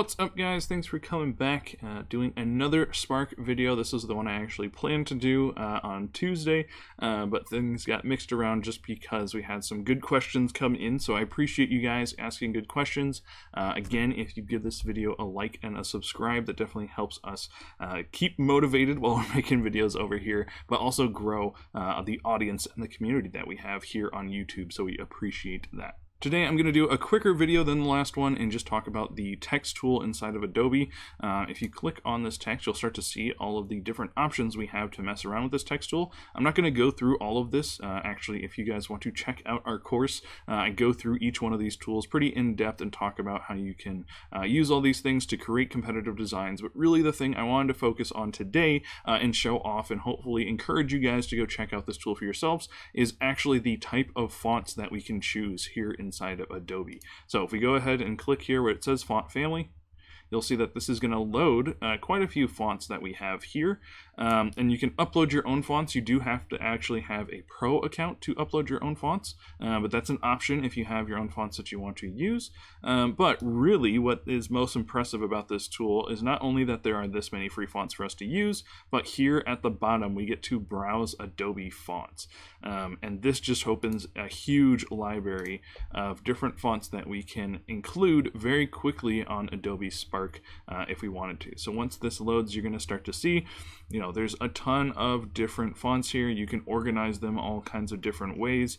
What's up, guys? Thanks for coming back, doing another Spark video. This is the one I actually planned to do on Tuesday, but things got mixed around just because we had some good questions come in, so I appreciate you guys asking good questions. Again, if you give this video a like and a subscribe, that definitely helps us keep motivated while we're making videos over here, but also grow the audience and the community that we have here on YouTube, so we appreciate that. Today I'm going to do a quicker video than the last one and just talk about the text tool inside of Adobe. If you click on this text, you'll start to see all of the different options we have to mess around with this text tool. I'm not going to go through all of this. Actually, if you guys want to check out our course, I go through each one of these tools pretty in depth and talk about how you can use all these things to create competitive designs. But really the thing I wanted to focus on today and show off and hopefully encourage you guys to go check out this tool for yourselves is actually the type of fonts that we can choose here inside of Adobe. So if we go ahead and click here where it says font family, you'll see that this is going to load quite a few fonts that we have here, and you can upload your own fonts. You do have to actually have a pro account to upload your own fonts, but that's an option if you have your own fonts that you want to use. But really what is most impressive about this tool is not only that there are this many free fonts for us to use, but here at the bottom we get to browse Adobe fonts, and this just opens a huge library of different fonts that we can include very quickly on Adobe Spark if we wanted to. So once this loads, you're going to start to see, you know, there's a ton of different fonts here. You can organize them all kinds of different ways.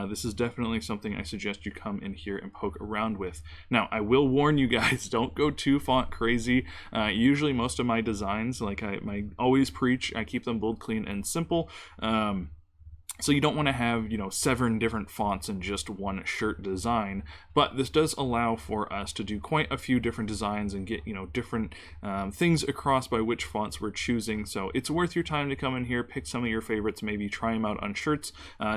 This is definitely something I suggest you come in here and poke around with. Now, I will warn you guys, don't go too font crazy. Usually most of my designs, like I always preach, I keep them bold, clean, and simple. So you don't want to have, you know, 7 different fonts in just one shirt design, but this does allow for us to do quite a few different designs and get, you know, different things across by which fonts we're choosing. So it's worth your time to come in here, pick some of your favorites, maybe try them out on shirts.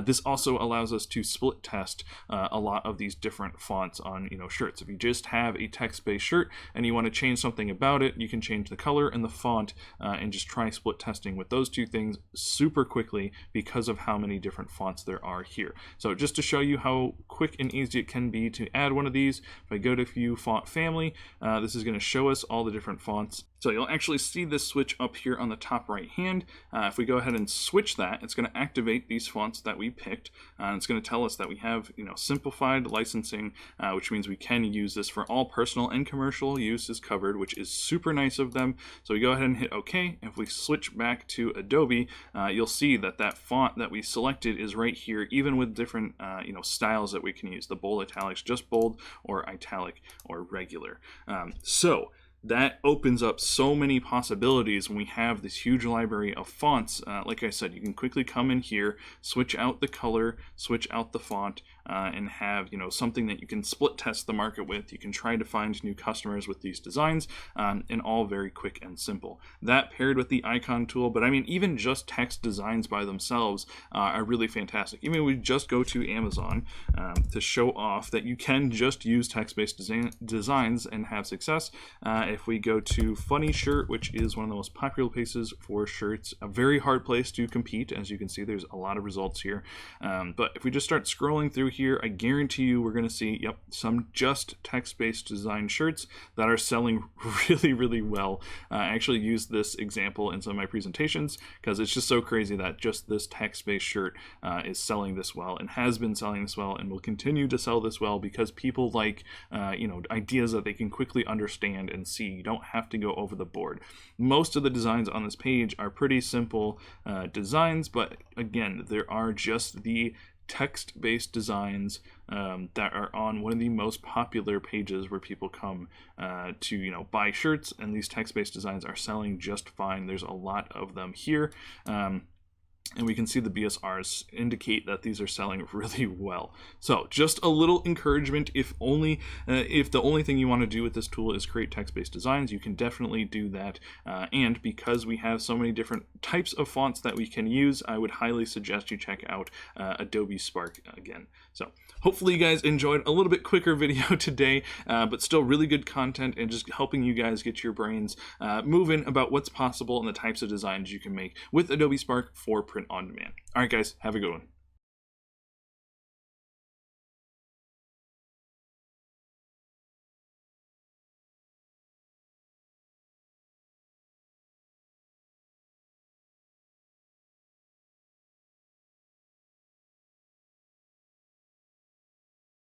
This also allows us to split test a lot of these different fonts on, you know, shirts. If you just have a text-based shirt and you want to change something about it, you can change the color and the font and just try split testing with those two things super quickly because of how many different fonts there are here. So just to show you how quick and easy it can be to add one of these, if I go to View Font Family, this is going to show us all the different fonts. So you'll actually see this switch up here on the top right hand. If we go ahead and switch that, it's going to activate these fonts that we picked. It's going to tell us that we have, you know, simplified licensing, which means we can use this for all personal and commercial use is covered, which is super nice of them. So we go ahead and hit OK. If we switch back to Adobe, you'll see that that font that we selected is right here, even with different you know, styles that we can use. The bold, italics, just bold, or italic, or regular. So that opens up so many possibilities when we have this huge library of fonts. Like I said, you can quickly come in here, switch out the color, switch out the font, and have, you know, something that you can split test the market with. You can try to find new customers with these designs, and all very quick and simple. That paired with the icon tool, but I mean, even just text designs by themselves are really fantastic. Even we just go to Amazon to show off that you can just use text-based designs and have success. If we go to Funny Shirt, which is one of the most popular places for shirts, a very hard place to compete. As you can see, there's a lot of results here. But if we just start scrolling through here, I guarantee you we're going to see, yep, some just text-based design shirts that are selling really, really well. I actually use this example in some of my presentations because it's just so crazy that just this text-based shirt is selling this well and has been selling this well and will continue to sell this well because people like, you know, ideas that they can quickly understand and see. You don't have to go over the board. Most of the designs on this page are pretty simple designs, but again, there are just the text-based designs that are on one of the most popular pages where people come to, you know, buy shirts, and these text-based designs are selling just fine. There's a lot of them here. And we can see the BSRs indicate that these are selling really well. So just a little encouragement, if the only thing you want to do with this tool is create text-based designs, you can definitely do that. And because we have so many different types of fonts that we can use, I would highly suggest you check out Adobe Spark again. So hopefully you guys enjoyed a little bit quicker video today, but still really good content and just helping you guys get your brains moving about what's possible and the types of designs you can make with Adobe Spark for print on demand. All right, guys, have a good one.